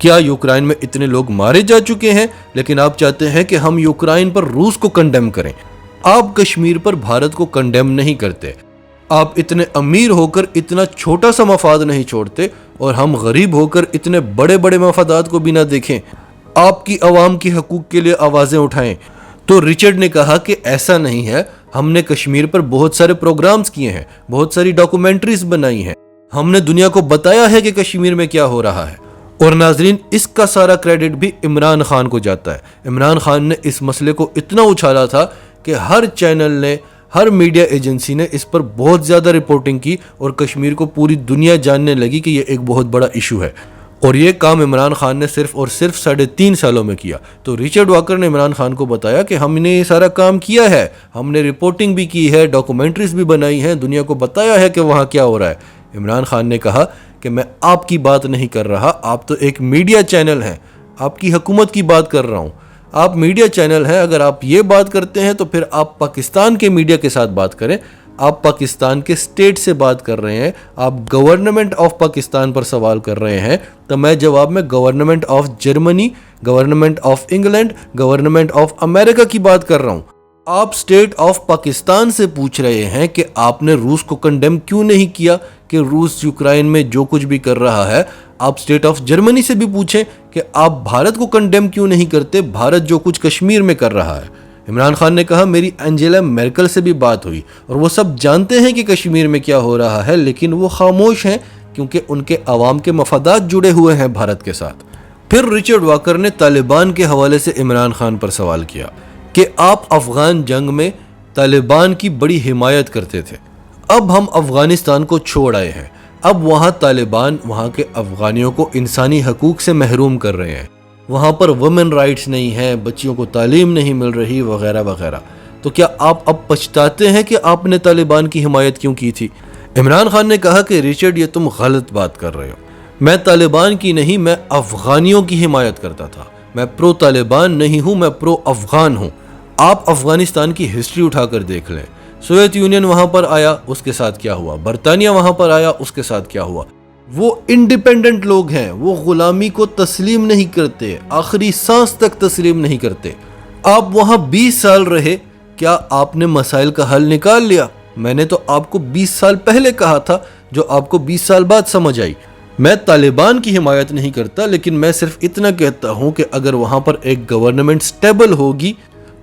کیا یوکرائن میں اتنے لوگ مارے جا چکے ہیں، لیکن آپ چاہتے ہیں کہ ہم یوکرائن پر روس کو کنڈیم کریں۔ آپ کشمیر پر بھارت کو کنڈیم نہیں کرتے۔ آپ اتنے امیر ہو کر اتنا چھوٹا سا مفاد نہیں چھوڑتے، اور ہم غریب ہو کر اتنے بڑے بڑے مفادات کو بھی نہ دیکھیں۔ آپ کی عوام کی حقوق کے لیے آوازیں اٹھائیں۔ تو رچرڈ نے کہا کہ ایسا نہیں ہے، ہم نے کشمیر پر بہت سارے پروگرامز کیے ہیں، بہت ساری ڈاکومنٹریز بنائی ہیں، ہم نے دنیا کو بتایا ہے کہ کشمیر میں کیا ہو رہا ہے۔ اور ناظرین، اس کا سارا کریڈٹ بھی عمران خان کو جاتا ہے۔ عمران خان نے اس مسئلے کو اتنا اچھالا تھا کہ ہر چینل نے، ہر میڈیا ایجنسی نے اس پر بہت زیادہ رپورٹنگ کی، اور کشمیر کو پوری دنیا جاننے لگی کہ یہ ایک بہت بڑا ایشو ہے۔ اور یہ کام عمران خان نے صرف اور صرف 3.5 سالوں میں کیا۔ تو رچرڈ واکر نے عمران خان کو بتایا کہ ہم نے یہ سارا کام کیا ہے، ہم نے رپورٹنگ بھی کی ہے، ڈاکومنٹریز بھی بنائی ہیں، دنیا کو بتایا ہے کہ وہاں کیا ہو رہا ہے۔ عمران خان نے کہا کہ میں آپ کی بات نہیں کر رہا، آپ تو ایک میڈیا چینل ہیں، آپ کی حکومت کی بات کر رہا ہوں۔ آپ میڈیا چینل ہیں، اگر آپ یہ بات کرتے ہیں تو پھر آپ پاکستان کے میڈیا کے ساتھ بات کریں۔ آپ پاکستان کے اسٹیٹ سے بات کر رہے ہیں، آپ گورنمنٹ آف پاکستان پر سوال کر رہے ہیں، تو میں جواب میں government of Germany, government of England, government of America کی بات کر رہا ہوں۔ آپ اسٹیٹ آف پاکستان سے پوچھ رہے ہیں کہ آپ نے روس کو کنڈیم کیوں نہیں کیا کہ روس یوکرائن میں جو کچھ بھی کر رہا ہے۔ آپ اسٹیٹ آف جرمنی سے بھی پوچھیں کہ آپ بھارت کو کنڈیم کیوں نہیں کرتے، بھارت جو کچھ کشمیر میں کر رہا ہے۔ عمران خان نے کہا میری انجیلا میرکل سے بھی بات ہوئی، اور وہ سب جانتے ہیں کہ کشمیر میں کیا ہو رہا ہے، لیکن وہ خاموش ہیں کیونکہ ان کے عوام کے مفادات جڑے ہوئے ہیں بھارت کے ساتھ۔ پھر رچرڈ واکر نے طالبان کے حوالے سے عمران خان پر سوال کیا کہ آپ افغان جنگ میں طالبان کی بڑی حمایت کرتے تھے، اب ہم افغانستان کو چھوڑ آئے ہیں، اب وہاں طالبان وہاں کے افغانیوں کو انسانی حقوق سے محروم کر رہے ہیں، وہاں پر وومن رائٹس نہیں ہیں، بچیوں کو تعلیم نہیں مل رہی، وغیرہ وغیرہ۔ تو کیا آپ اب پچھتاتے ہیں کہ آپ نے طالبان کی حمایت کیوں کی تھی؟ عمران خان نے کہا کہ رچرڈ یہ تم غلط بات کر رہے ہو، میں طالبان کی نہیں، میں افغانیوں کی حمایت کرتا تھا، میں پرو طالبان نہیں ہوں، میں پرو افغان ہوں۔ آپ افغانستان کی ہسٹری اٹھا کر دیکھ لیں، سوویت یونین وہاں پر آیا، اس کے ساتھ کیا ہوا، برطانیہ وہاں پر آیا، اس کے ساتھ کیا ہوا۔ وہ انڈیپینڈنٹ لوگ ہیں، وہ غلامی کو تسلیم نہیں کرتے، آخری سانس تک تسلیم نہیں کرتے۔ آپ وہاں 20 سال رہے، کیا آپ نے مسائل کا حل نکال لیا؟ میں نے تو آپ کو 20 سال پہلے کہا تھا، جو آپ کو 20 سال بعد سمجھ آئی۔ میں طالبان کی حمایت نہیں کرتا، لیکن میں صرف اتنا کہتا ہوں کہ اگر وہاں پر ایک گورنمنٹ سٹیبل ہوگی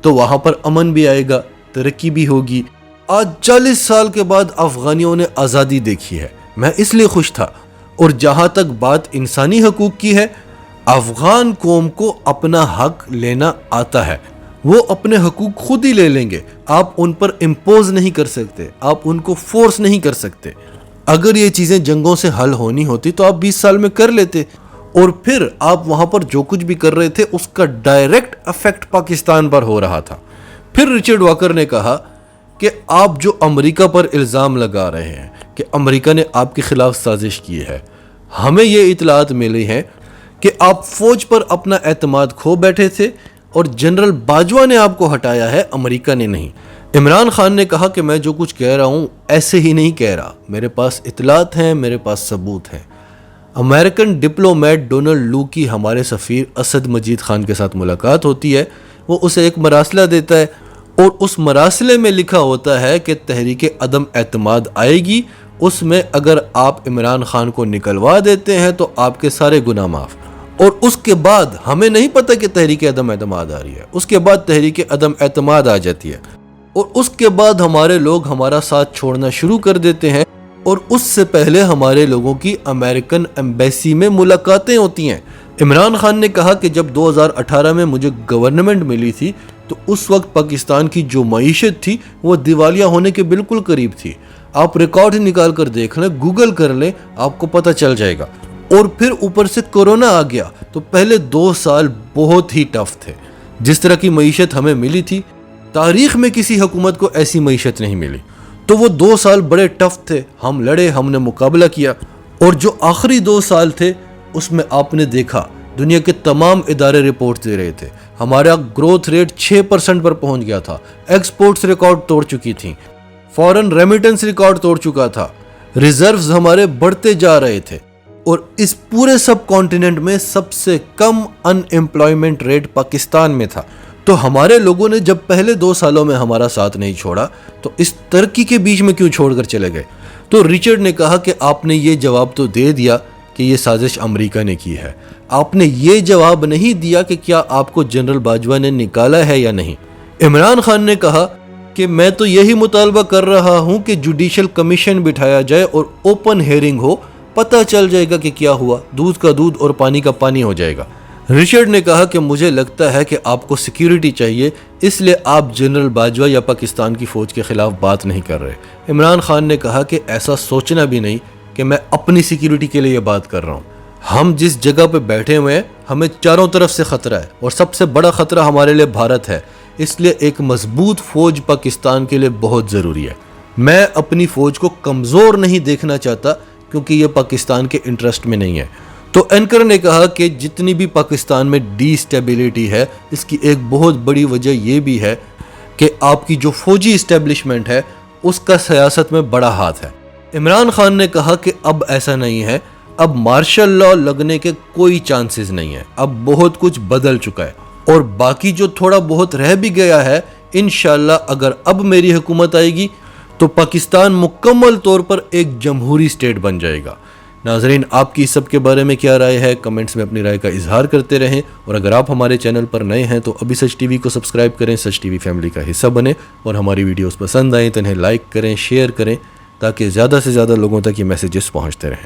تو وہاں پر امن بھی آئے گا، ترقی بھی ہوگی۔ آج 40 سال کے بعد افغانیوں نے آزادی دیکھی ہے، میں اس لیے خوش تھا۔ اور جہاں تک بات انسانی حقوق کی ہے، افغان قوم کو اپنا حق لینا آتا ہے، وہ اپنے حقوق خود ہی لے لیں گے، آپ ان پر امپوز نہیں کر سکتے، آپ ان کو فورس نہیں کر سکتے۔ اگر یہ چیزیں جنگوں سے حل ہونی ہوتی تو آپ 20 سال میں کر لیتے، اور پھر آپ وہاں پر جو کچھ بھی کر رہے تھے اس کا ڈائریکٹ افیکٹ پاکستان پر ہو رہا تھا۔ پھر رچرڈ واکر نے کہا کہ آپ جو امریکہ پر الزام لگا رہے ہیں کہ امریکہ نے آپ کے خلاف سازش کی ہے، ہمیں یہ اطلاعات ملی ہیں کہ آپ فوج پر اپنا اعتماد کھو بیٹھے تھے، اور جنرل باجوہ نے آپ کو ہٹایا ہے، امریکہ نے نہیں۔ عمران خان نے کہا کہ میں جو کچھ کہہ رہا ہوں ایسے ہی نہیں کہہ رہا، میرے پاس اطلاعات ہیں، میرے پاس ثبوت ہیں۔ امریکن ڈپلومیٹ ڈونلڈ لو کی ہمارے سفیر اسد مجید خان کے ساتھ ملاقات ہوتی ہے، وہ اسے ایک مراسلہ دیتا ہے، اور اس مراسلے میں لکھا ہوتا ہے کہ تحریک عدم اعتماد آئے گی، اس میں اگر آپ عمران خان کو نکلوا دیتے ہیں تو آپ کے سارے گناہ معاف۔ اور اس کے بعد ہمیں نہیں پتہ کہ تحریک عدم اعتماد آ رہی ہے، اس کے بعد تحریک عدم اعتماد آ جاتی ہے، اور اس کے بعد ہمارے لوگ ہمارا ساتھ چھوڑنا شروع کر دیتے ہیں، اور اس سے پہلے ہمارے لوگوں کی امریکن ایمبیسی میں ملاقاتیں ہوتی ہیں۔ عمران خان نے کہا کہ جب 2018 میں مجھے گورنمنٹ ملی تھی تو اس وقت پاکستان کی جو معیشت تھی وہ دیوالیہ ہونے کے بالکل قریب تھی۔ آپ ریکارڈ نکال کر دیکھ لیں، گوگل کر لیں، آپ کو پتہ چل جائے گا۔ اور پھر اوپر سے کورونا آ گیا، تو پہلے 2 سال بہت ہی ٹف تھے۔ جس طرح کی معیشت ہمیں ملی تھی، تاریخ میں کسی حکومت کو ایسی معیشت نہیں ملی، تو وہ 2 سال بڑے ٹف تھے، ہم لڑے، ہم نے مقابلہ کیا۔ اور جو آخری 2 سال تھے اس میں آپ نے دیکھا دنیا کے تمام ادارے رپورٹ دے رہے تھے، ہمارا گروتھ ریٹ 6% پر پہنچ گیا تھا، ایکسپورٹس ریکارڈ توڑ چکی تھیں، فورن ریمیٹنس ریکارڈ توڑ چکا تھا، ریزروز ہمارے بڑھتے جا رہے تھے۔ اور اس پورے سب کانٹیننٹ میں سب سے کم ان ایمپلائمنٹ ریٹ پاکستان میں تھا. تو ہمارے لوگوں نے جب پہلے 2 سالوں میں ہمارا ساتھ نہیں چھوڑا تو اس ترقی کے بیچ میں کیوں چھوڑ کر چلے گئے؟ تو رچرڈ نے کہا کہ آپ نے یہ جواب تو دے دیا کہ یہ سازش امریکہ نے کی ہے. آپ نے یہ جواب نہیں دیا کہ کیا آپ کو جنرل باجوہ نے نکالا ہے یا نہیں. عمران خان نے کہا کہ میں تو یہی مطالبہ کر رہا ہوں کہ جوڈیشل کمیشن بٹھایا جائے اور اوپن ہیئرنگ ہو, پتہ چل جائے گا کہ کیا ہوا, دودھ کا دودھ اور پانی کا پانی ہو جائے گا. رچرڈ نے کہا کہ مجھے لگتا ہے کہ آپ کو سیکیورٹی چاہیے, اس لیے آپ جنرل باجوہ یا پاکستان کی فوج کے خلاف بات نہیں کر رہے. عمران خان نے کہا کہ ایسا سوچنا بھی نہیں کہ میں اپنی سیکیورٹی کے لیے یہ بات کر رہا ہوں. ہم جس جگہ پہ بیٹھے ہوئے ہیں ہمیں چاروں طرف سے خطرہ ہے اور سب سے بڑا خطرہ ہمارے لیے بھارت ہے, اس لیے ایک مضبوط فوج پاکستان کے لیے بہت ضروری ہے. میں اپنی فوج کو کمزور نہیں دیکھنا چاہتا کیونکہ یہ پاکستان کے انٹرسٹ میں نہیں ہے. تو اینکر نے کہا کہ جتنی بھی پاکستان میں ڈی اسٹیبلٹی ہے اس کی ایک بہت بڑی وجہ یہ بھی ہے کہ آپ کی جو فوجی اسٹیبلشمنٹ ہے اس کا سیاست میں بڑا ہاتھ ہے. عمران خان نے کہا کہ اب ایسا نہیں ہے, اب مارشل لا لگنے کے کوئی چانسز نہیں ہے, اب بہت کچھ بدل چکا ہے اور باقی جو تھوڑا بہت رہ بھی گیا ہے انشاءاللہ اگر اب میری حکومت آئے گی تو پاکستان مکمل طور پر ایک جمہوری اسٹیٹ بن جائے گا. ناظرین, آپ کی اس سب کے بارے میں کیا رائے ہے؟ کمنٹس میں اپنی رائے کا اظہار کرتے رہیں, اور اگر آپ ہمارے چینل پر نئے ہیں تو ابھی سچ ٹی وی کو سبسکرائب کریں, سچ ٹی وی فیملی کا حصہ بنیں, اور ہماری ویڈیوز پسند آئیں تو انہیں لائک کریں, شیئر کریں تاکہ زیادہ سے زیادہ لوگوں تک یہ میسیجز پہنچتے رہیں.